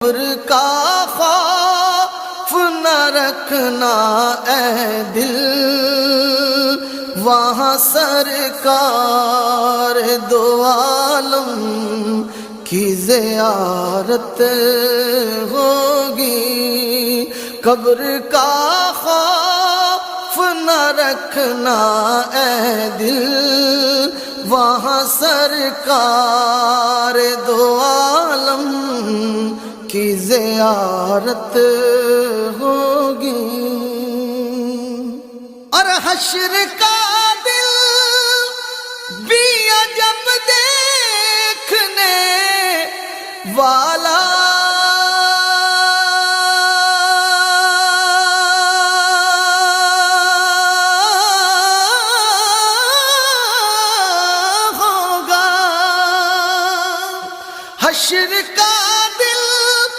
قبر کا خوف نہ رکھنا اے دل، وہاں سرکار دو عالم کی زیارت ہوگی۔ قبر کا خوف نہ رکھنا اے دل، وہاں سرکار دو عالم کی زیارت ہوگی۔ اور حشر کا دل بھی عجب دیکھنے والا، حشر